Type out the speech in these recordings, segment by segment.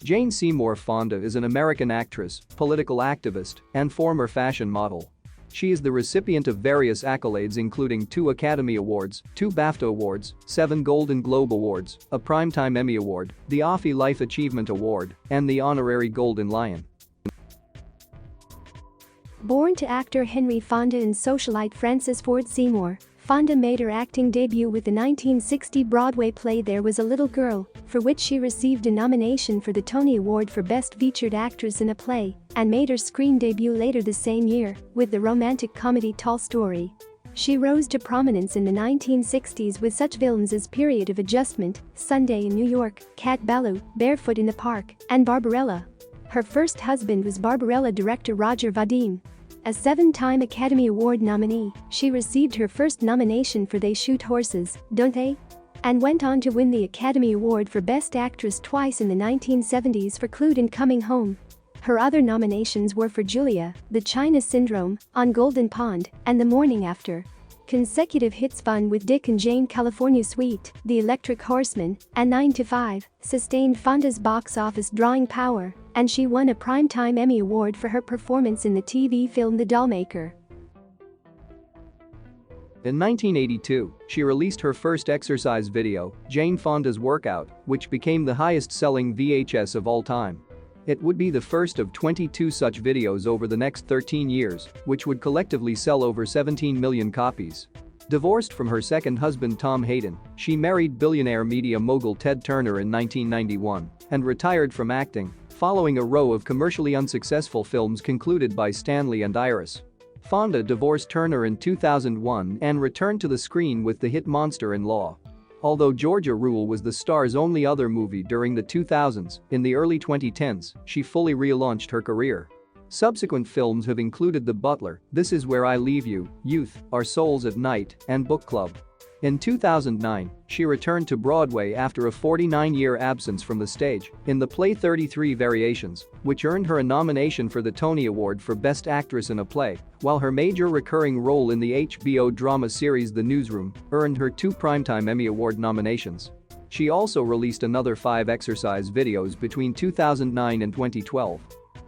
Jane Seymour Fonda is an American actress, political activist, and former fashion model. She is the recipient of various accolades including 2 Academy Awards, 2 BAFTA Awards, 7 Golden Globe Awards, a Primetime Emmy Award, the Offie Life Achievement Award, and the honorary Golden Lion. Born to actor Henry Fonda and socialite Frances Ford Seymour, Fonda made her acting debut with the 1960 Broadway play There Was a Little Girl, for which she received a nomination for the Tony Award for Best Featured Actress in a Play, and made her screen debut later the same year with the romantic comedy Tall Story. She rose to prominence in the 1960s with such films as Period of Adjustment, Sunday in New York, Cat Ballou, Barefoot in the Park, and Barbarella. Her first husband was Barbarella director Roger Vadim. A 7-time Academy Award nominee, she received her first nomination for They Shoot Horses, Don't They? And went on to win the Academy Award for Best Actress twice in the 1970s for Clued and Coming Home. Her other nominations were for Julia, The China Syndrome, On Golden Pond, and The Morning After. Consecutive hits Fun with Dick and Jane, California Suite, The Electric Horseman, and 9 to 5 sustained Fonda's box office drawing power, and she won a Primetime Emmy Award for her performance in the TV film The Dollmaker. In 1982, she released her first exercise video, Jane Fonda's Workout, which became the highest-selling VHS of all time. It would be the first of 22 such videos over the next 13 years, which would collectively sell over 17 million copies. Divorced from her second husband Tom Hayden, she married billionaire media mogul Ted Turner in 1991 and retired from acting, following a row of commercially unsuccessful films concluded by Stanley and Iris. Fonda divorced Turner in 2001 and returned to the screen with the hit Monster-in-Law. Although Georgia Rule was the star's only other movie during the 2000s, in the early 2010s, she fully relaunched her career. Subsequent films have included The Butler, This Is Where I Leave You, Youth, Our Souls at Night, and Book Club. In 2009, she returned to Broadway after a 49-year absence from the stage in the play 33 Variations, which earned her a nomination for the Tony Award for Best Actress in a Play, while her major recurring role in the HBO drama series The Newsroom earned her 2 Primetime Emmy Award nominations. She also released another 5 exercise videos between 2009 and 2012.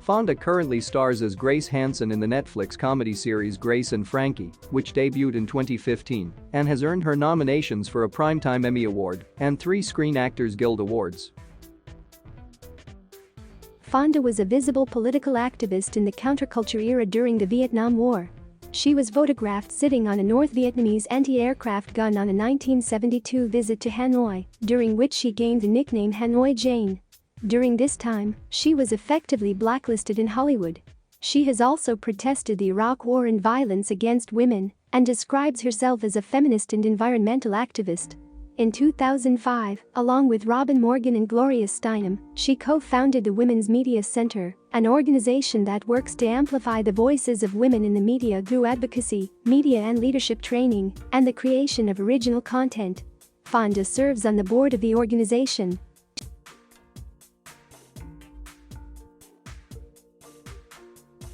Fonda currently stars as Grace Hanson in the Netflix comedy series Grace and Frankie, which debuted in 2015, and has earned her nominations for a Primetime Emmy Award and 3 Screen Actors Guild Awards. Fonda was a visible political activist in the counterculture era during the Vietnam War. She was photographed sitting on a North Vietnamese anti-aircraft gun on a 1972 visit to Hanoi, during which she gained the nickname Hanoi Jane. During this time, she was effectively blacklisted in Hollywood. She has also protested the Iraq War and violence against women, and describes herself as a feminist and environmental activist. In 2005, along with Robin Morgan and Gloria Steinem, she co-founded the Women's Media Center, an organization that works to amplify the voices of women in the media through advocacy, media and leadership training, and the creation of original content. Fonda serves on the board of the organization.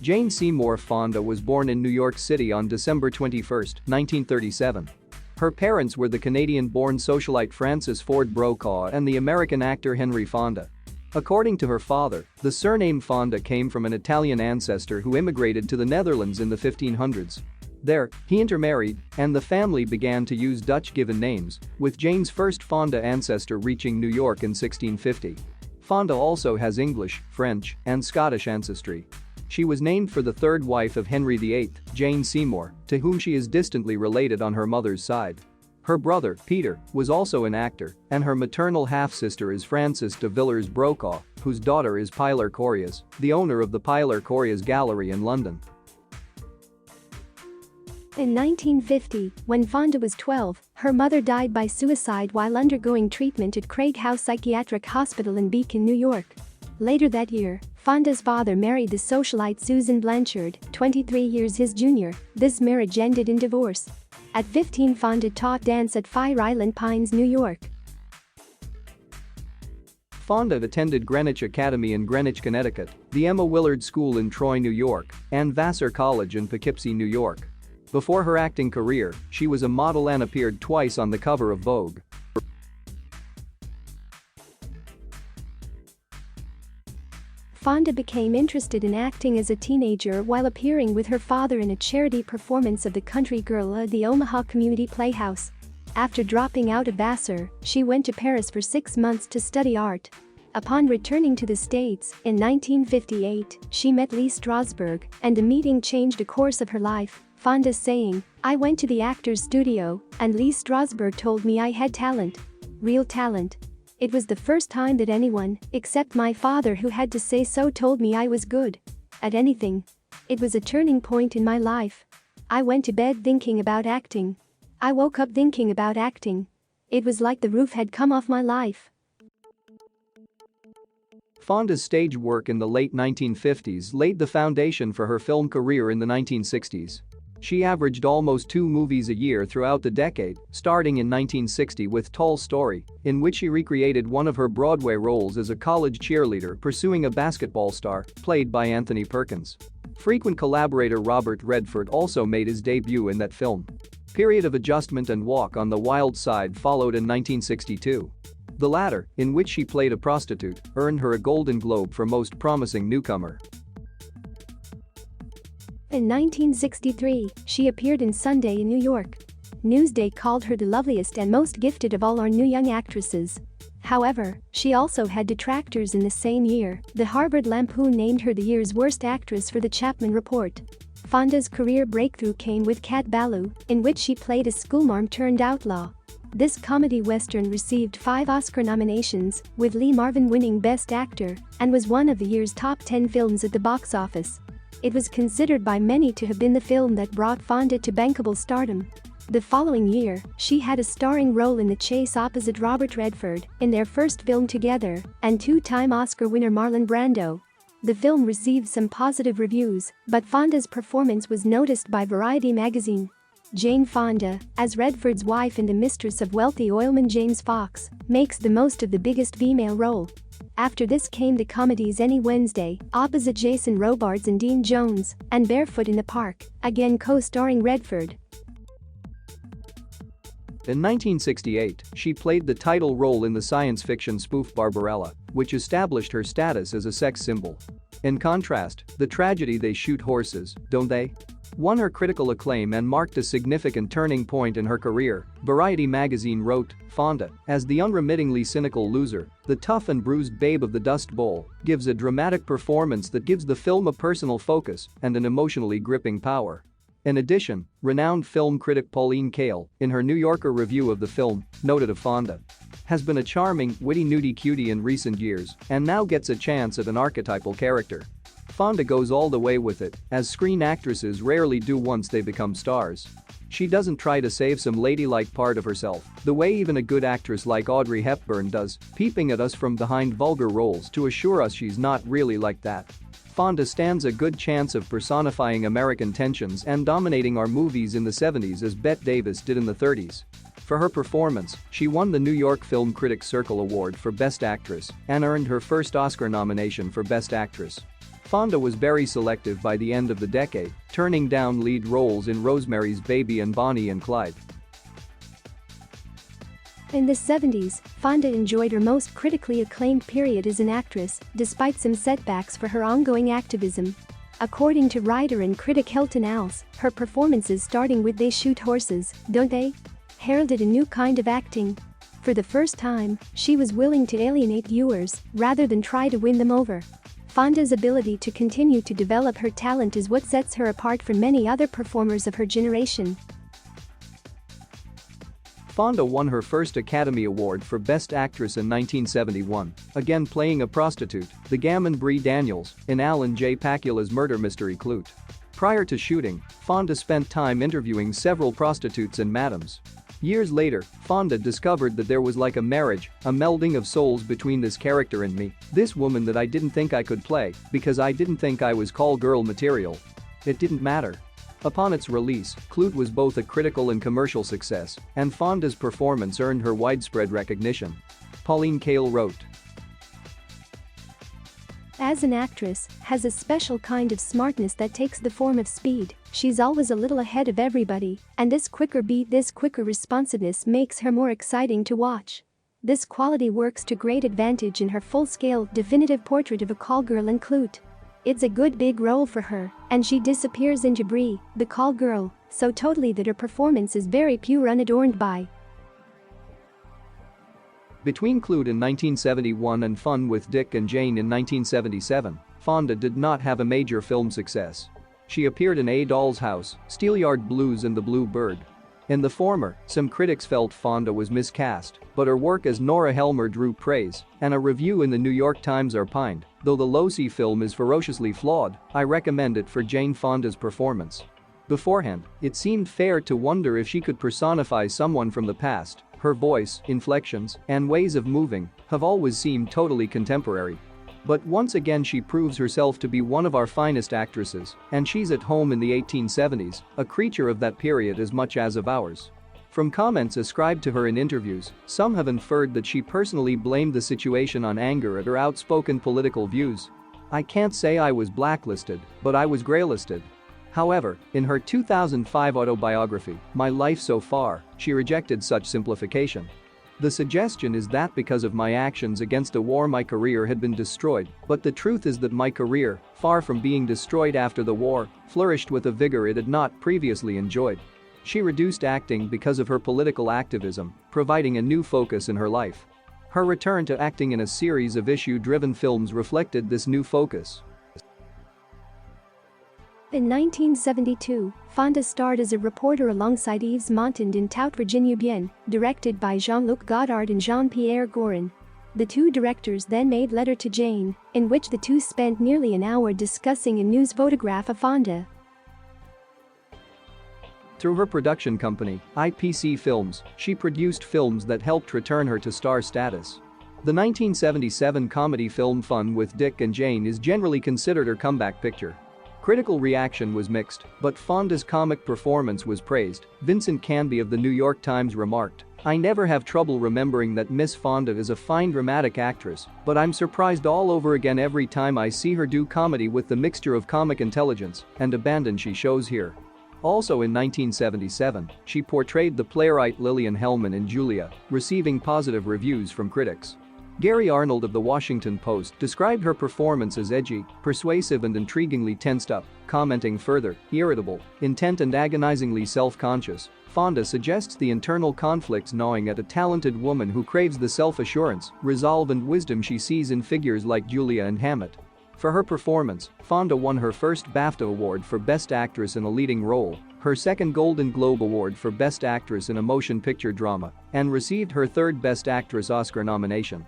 Jane Seymour Fonda was born in New York City on December 21, 1937. Her parents were the Canadian-born socialite Frances Ford Brokaw and the American actor Henry Fonda. According to her father, the surname Fonda came from an Italian ancestor who immigrated to the Netherlands in the 1500s. There, he intermarried, and the family began to use Dutch given names, with Jane's first Fonda ancestor reaching New York in 1650. Fonda also has English, French, and Scottish ancestry. She was named for the third wife of Henry VIII, Jane Seymour, to whom she is distantly related on her mother's side. Her brother, Peter, was also an actor, and her maternal half-sister is Frances de Villers Brokaw, whose daughter is Pilar Corias, the owner of the Pilar Corias Gallery in London. In 1950, when Fonda was 12, her mother died by suicide while undergoing treatment at Craig House Psychiatric Hospital in Beacon, New York. Later that year, Fonda's father married the socialite Susan Blanchard, 23 years his junior. This marriage ended in divorce. At 15, Fonda taught dance at Fire Island Pines, New York. Fonda attended Greenwich Academy in Greenwich, Connecticut, the Emma Willard School in Troy, New York, and Vassar College in Poughkeepsie, New York. Before her acting career, she was a model and appeared twice on the cover of Vogue. Fonda became interested in acting as a teenager while appearing with her father in a charity performance of The Country Girl at the Omaha Community Playhouse. After dropping out of Vassar, she went to Paris for 6 months to study art. Upon returning to the States in 1958, she met Lee Strasberg, and the meeting changed the course of her life, Fonda saying, "I went to the actor's studio, and Lee Strasberg told me I had talent. Real talent. It was the first time that anyone, except my father who had to say so, told me I was good at anything. It was a turning point in my life. I went to bed thinking about acting. I woke up thinking about acting. It was like the roof had come off my life." Fonda's stage work in the late 1950s laid the foundation for her film career in the 1960s. She averaged almost 2 movies a year throughout the decade, starting in 1960 with Tall Story, in which she recreated one of her Broadway roles as a college cheerleader pursuing a basketball star, played by Anthony Perkins. Frequent collaborator Robert Redford also made his debut in that film. Period of Adjustment and Walk on the Wild Side followed in 1962. The latter, in which she played a prostitute, earned her a Golden Globe for Most Promising Newcomer. In 1963, she appeared in Sunday in New York. Newsday called her the loveliest and most gifted of all our new young actresses. However, she also had detractors in the same year. The Harvard Lampoon named her the year's worst actress for the Chapman Report. Fonda's career breakthrough came with Cat Ballou, in which she played a schoolmarm turned outlaw. This comedy western received 5 Oscar nominations, with Lee Marvin winning Best Actor, and was one of the year's top 10 films at the box office. It was considered by many to have been the film that brought Fonda to bankable stardom. The following year, she had a starring role in The Chase opposite Robert Redford, in their first film together, and 2-time Oscar winner Marlon Brando. The film received some positive reviews, but Fonda's performance was noticed by Variety magazine. Jane Fonda, as Redford's wife and the mistress of wealthy oilman James Fox, makes the most of the biggest female role. After this came the comedies Any Wednesday, opposite Jason Robards and Dean Jones, and Barefoot in the Park, again co-starring Redford. In 1968, she played the title role in the science fiction spoof Barbarella, which established her status as a sex symbol. In contrast, the tragedy They Shoot Horses, Don't They? Won her critical acclaim and marked a significant turning point in her career. Variety magazine wrote, "Fonda, as the unremittingly cynical loser, the tough and bruised babe of the Dust Bowl, gives a dramatic performance that gives the film a personal focus and an emotionally gripping power." In addition, renowned film critic Pauline Kael, in her New Yorker review of the film, noted of Fonda, "Has been a charming, witty nudie cutie in recent years and now gets a chance at an archetypal character. Fonda goes all the way with it, as screen actresses rarely do once they become stars. She doesn't try to save some ladylike part of herself, the way even a good actress like Audrey Hepburn does, peeping at us from behind vulgar roles to assure us she's not really like that. Fonda stands a good chance of personifying American tensions and dominating our movies in the 70s as Bette Davis did in the 30s. For her performance, she won the New York Film Critics Circle Award for Best Actress and earned her first Oscar nomination for Best Actress. Fonda was very selective by the end of the decade, turning down lead roles in Rosemary's Baby and Bonnie and Clyde. In the 70s, Fonda enjoyed her most critically acclaimed period as an actress, despite some setbacks for her ongoing activism. According to writer and critic Hilton Als, her performances starting with They Shoot Horses, Don't They? Heralded a new kind of acting. For the first time, she was willing to alienate viewers rather than try to win them over. Fonda's ability to continue to develop her talent is what sets her apart from many other performers of her generation. Fonda won her first Academy Award for Best Actress in 1971, again playing a prostitute, the Gammon Bree Daniels, in Alan J. Pakula's murder mystery Clute. Prior to shooting, Fonda spent time interviewing several prostitutes and madams. Years later, Fonda discovered that there was like a marriage, a melding of souls between this character and me, this woman that I didn't think I could play because I didn't think I was call girl material. It didn't matter. Upon its release, Clute was both a critical and commercial success, and Fonda's performance earned her widespread recognition. Pauline Kael wrote, "As an actress, has a special kind of smartness that takes the form of speed. She's always a little ahead of everybody, and this quicker beat, this quicker responsiveness makes her more exciting to watch. This quality works to great advantage in her full-scale, definitive portrait of a call girl in Clute. It's a good big role for her, and she disappears into Brie, the call girl, so totally that her performance is very pure, unadorned by. Between Clute in 1971 and Fun with Dick and Jane in 1977, Fonda did not have a major film success. She appeared in A Doll's House, Steelyard Blues and The Blue Bird. In the former, some critics felt Fonda was miscast, but her work as Nora Helmer drew praise, and a review in the New York Times opined, "Though the Losi film is ferociously flawed, I recommend it for Jane Fonda's performance." Beforehand, it seemed fair to wonder if she could personify someone from the past. Her voice, inflections, and ways of moving have always seemed totally contemporary. But once again she proves herself to be one of our finest actresses, and she's at home in the 1870s, a creature of that period as much as of ours. From comments ascribed to her in interviews, some have inferred that she personally blamed the situation on anger at her outspoken political views. "I can't say I was blacklisted, but I was graylisted." However, in her 2005 autobiography, My Life So Far, she rejected such simplification. The suggestion is that because of my actions against a war my career had been destroyed, but the truth is that my career, far from being destroyed after the war, flourished with a vigor it had not previously enjoyed. She reduced acting because of her political activism, providing a new focus in her life. Her return to acting in a series of issue-driven films reflected this new focus. In 1972, Fonda starred as a reporter alongside Yves Montand in Tout Virginia Bien, directed by Jean-Luc Godard and Jean-Pierre Gorin. The two directors then made Letter to Jane, in which the two spent nearly an hour discussing a news photograph of Fonda. Through her production company, IPC Films, she produced films that helped return her to star status. The 1977 comedy film Fun with Dick and Jane is generally considered her comeback picture. Critical reaction was mixed, but Fonda's comic performance was praised. Vincent Canby of the New York Times remarked, "I never have trouble remembering that Miss Fonda is a fine dramatic actress, but I'm surprised all over again every time I see her do comedy with the mixture of comic intelligence and abandon she shows here." Also in 1977, she portrayed the playwright Lillian Hellman in Julia, receiving positive reviews from critics. Gary Arnold of The Washington Post described her performance as edgy, persuasive and intriguingly tensed up, commenting further, "Irritable, intent and agonizingly self-conscious, Fonda suggests the internal conflicts gnawing at a talented woman who craves the self-assurance, resolve and wisdom she sees in figures like Julia and Hammett." For her performance, Fonda won her first BAFTA Award for Best Actress in a Leading Role, her second Golden Globe Award for Best Actress in a Motion Picture Drama, and received her third Best Actress Oscar nomination.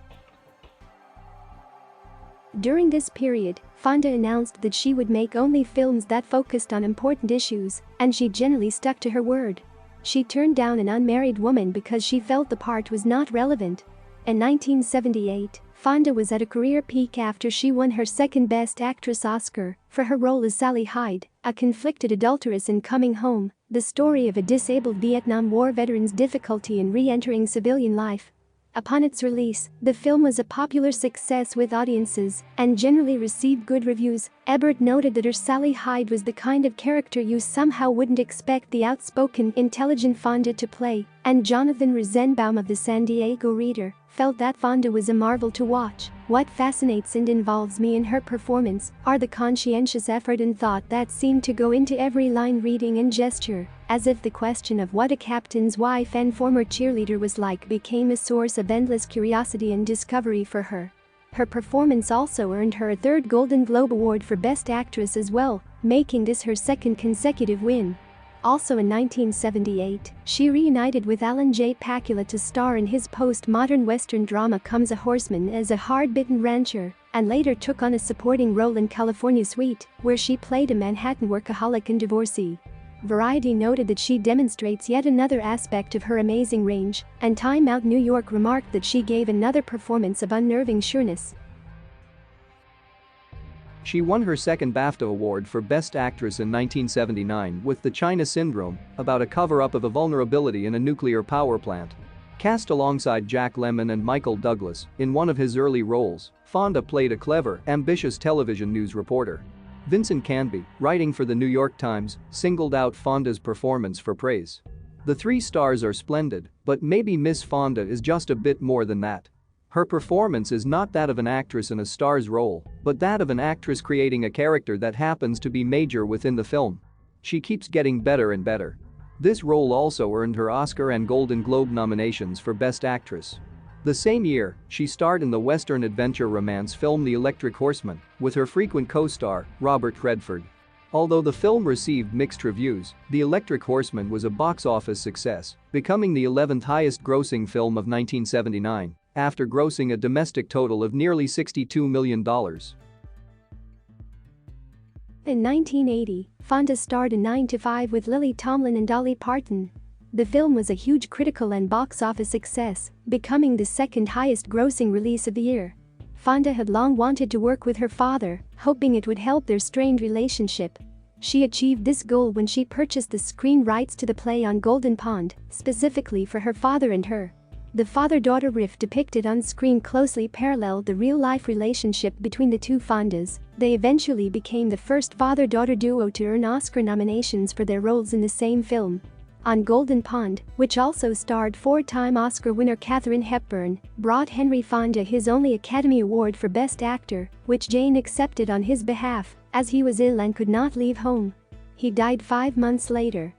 During this period, Fonda announced that she would make only films that focused on important issues, and she generally stuck to her word. She turned down An Unmarried Woman because she felt the part was not relevant. In 1978, Fonda was at a career peak after she won her second Best Actress Oscar for her role as Sally Hyde, a conflicted adulteress in Coming Home, the story of a disabled Vietnam War veteran's difficulty in re-entering civilian life. Upon its release, the film was a popular success with audiences and generally received good reviews. Ebert noted that her Sally Hyde was the kind of character you somehow wouldn't expect the outspoken, intelligent Fonda to play, and Jonathan Rosenbaum of the San Diego Reader felt that Fonda was a marvel to watch. "What fascinates and involves me in her performance are the conscientious effort and thought that seemed to go into every line, reading and gesture, as if the question of what a captain's wife and former cheerleader was like became a source of endless curiosity and discovery for her." Her performance also earned her a third Golden Globe Award for Best Actress as well, making this her second consecutive win. Also in 1978, she reunited with Alan J. Pakula to star in his post-modern Western drama Comes a Horseman as a hard-bitten rancher, and later took on a supporting role in California Suite, where she played a Manhattan workaholic and divorcee. Variety noted that she demonstrates yet another aspect of her amazing range, and Time Out New York remarked that she gave another performance of unnerving sureness. She won her second BAFTA Award for Best Actress in 1979 with The China Syndrome, about a cover-up of a vulnerability in a nuclear power plant. Cast alongside Jack Lemmon and Michael Douglas, in one of his early roles, Fonda played a clever, ambitious television news reporter. Vincent Canby, writing for the New York Times, singled out Fonda's performance for praise. The three stars are splendid, but maybe Miss Fonda is just a bit more than that. Her performance is not that of an actress in a star's role, but that of an actress creating a character that happens to be major within the film. She keeps getting better and better. This role also earned her Oscar and Golden Globe nominations for Best Actress. The same year, she starred in the Western adventure romance film The Electric Horseman with her frequent co-star, Robert Redford. Although the film received mixed reviews, The Electric Horseman was a box office success, becoming the 11th highest-grossing film of 1979, after grossing a domestic total of nearly $62 million. In 1980, Fonda starred in 9 to 5 with Lily Tomlin and Dolly Parton. The film was a huge critical and box office success, becoming the second highest-grossing release of the year. Fonda had long wanted to work with her father, hoping it would help their strained relationship. She achieved this goal when she purchased the screen rights to the play on Golden Pond, specifically for her father and her. The father-daughter rift depicted on screen closely paralleled the real-life relationship between the two Fondas. They eventually became the first father-daughter duo to earn Oscar nominations for their roles in the same film. On Golden Pond, which also starred four-time Oscar winner Katharine Hepburn, brought Henry Fonda his only Academy Award for Best Actor, which Jane accepted on his behalf, as he was ill and could not leave home. He died 5 months later.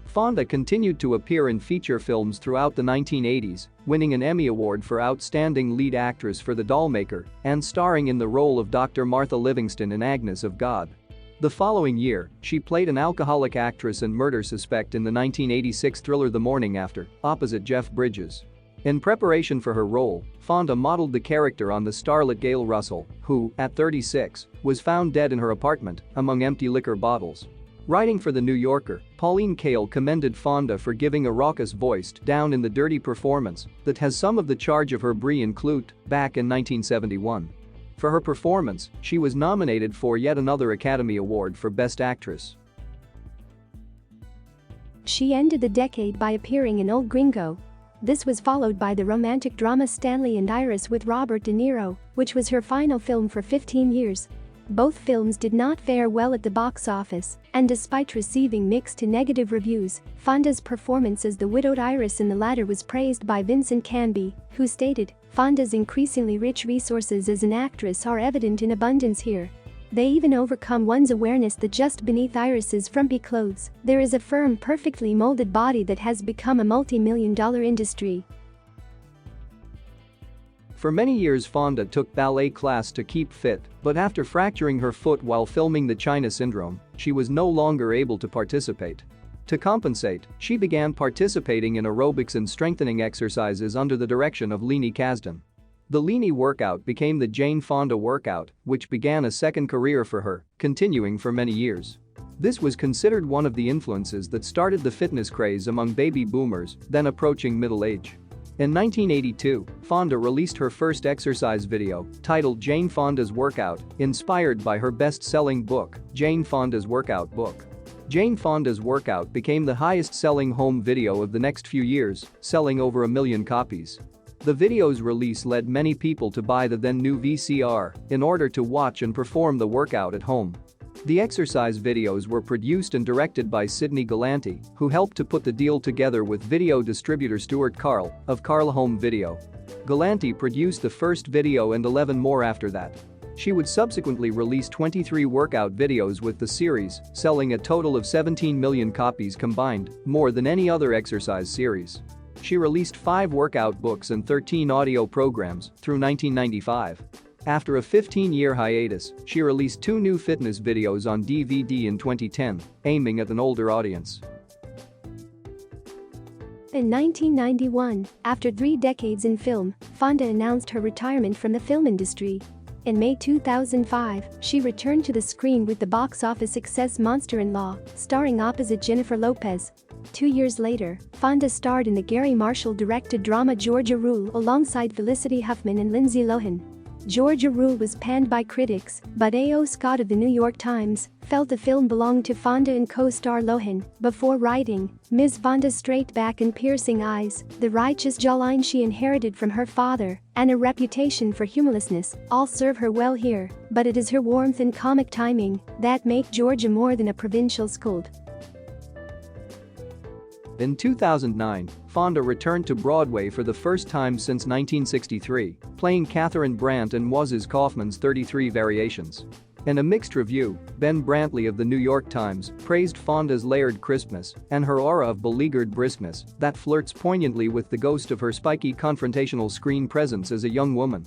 Fonda continued to appear in feature films throughout the 1980s, winning an Emmy Award for Outstanding Lead Actress for The Dollmaker and starring in the role of Dr. Martha Livingston in Agnes of God. The following year, she played an alcoholic actress and murder suspect in the 1986 thriller The Morning After, opposite Jeff Bridges. In preparation for her role, Fonda modeled the character on the starlet Gail Russell, who, at 36, was found dead in her apartment among empty liquor bottles. Writing for The New Yorker, Pauline Kael commended Fonda for giving a raucous voiced down in the dirty performance that has some of the charge of her Brie in Clute back in 1971. For her performance, she was nominated for yet another Academy Award for Best Actress. She ended the decade by appearing in Old Gringo. This was followed by the romantic drama Stanley and Iris with Robert De Niro, which was her final film for 15 years. Both films did not fare well at the box office, and despite receiving mixed to negative reviews, Fonda's performance as the widowed Iris in the latter was praised by Vincent Canby, who stated, "Fonda's increasingly rich resources as an actress are evident in abundance here. They even overcome one's awareness that just beneath Iris's frumpy clothes, there is a firm, perfectly molded body that has become a multi-million-dollar industry." For many years Fonda took ballet class to keep fit, but after fracturing her foot while filming The China Syndrome, she was no longer able to participate. To compensate, she began participating in aerobics and strengthening exercises under the direction of Leni Kasdan. The Leni workout became the Jane Fonda workout, which began a second career for her, continuing for many years. This was considered one of the influences that started the fitness craze among baby boomers, then approaching middle age. In 1982, Fonda released her first exercise video, titled Jane Fonda's Workout, inspired by her best-selling book, Jane Fonda's Workout Book. Jane Fonda's Workout became the highest-selling home video of the next few years, selling over 1 million copies. The video's release led many people to buy the then-new VCR in order to watch and perform the workout at home. The exercise videos were produced and directed by Sidney Galanti, who helped to put the deal together with video distributor Stuart Carl of Carl Home Video. Galanti produced the first video and 11 more after that. She would subsequently release 23 workout videos with the series, selling a total of 17 million copies combined, more than any other exercise series. She released 5 workout books and 13 audio programs through 1995. After a 15-year hiatus, she released 2 new fitness videos on DVD in 2010, aiming at an older audience. In 1991, after 3 decades in film, Fonda announced her retirement from the film industry. In May 2005, she returned to the screen with the box office success Monster-in-Law, starring opposite Jennifer Lopez. 2 years later, Fonda starred in the Gary Marshall-directed drama Georgia Rule alongside Felicity Huffman and Lindsay Lohan. Georgia Rule was panned by critics, but A.O. Scott of the New York Times felt the film belonged to Fonda and co-star Lohan before writing, "Ms. Fonda's straight back and piercing eyes, the righteous jawline she inherited from her father, and a reputation for humorlessness all serve her well here, but it is her warmth and comic timing that make Georgia more than a provincial scold." In 2009, Fonda returned to Broadway for the first time since 1963, playing Catherine Brandt in Wozze's Kaufman's 33 Variations. In a mixed review, Ben Brantley of the New York Times praised Fonda's layered crispness and her aura of beleaguered briskness that flirts poignantly with the ghost of her spiky confrontational screen presence as a young woman.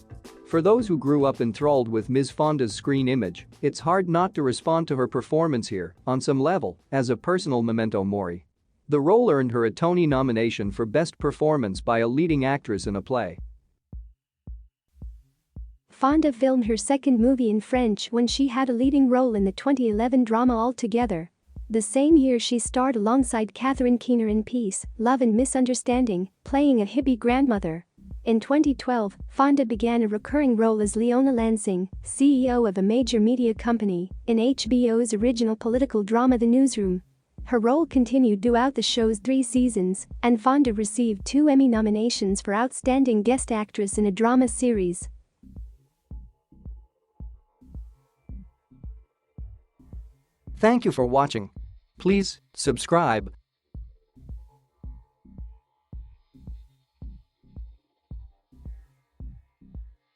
For those who grew up enthralled with Ms. Fonda's screen image, it's hard not to respond to her performance here, on some level, as a personal memento mori. The role earned her a Tony nomination for Best Performance by a Leading Actress in a Play. Fonda filmed her second movie in French when she had a leading role in the 2011 drama All Together. The same year she starred alongside Catherine Keener in Peace, Love and Misunderstanding, playing a hippie grandmother. In 2012, Fonda began a recurring role as Leona Lansing, CEO of a major media company, in HBO's original political drama The Newsroom. Her role continued throughout the show's 3 seasons, and Fonda received 2 Emmy nominations for Outstanding Guest Actress in a Drama Series. Thank you for watching. Please subscribe.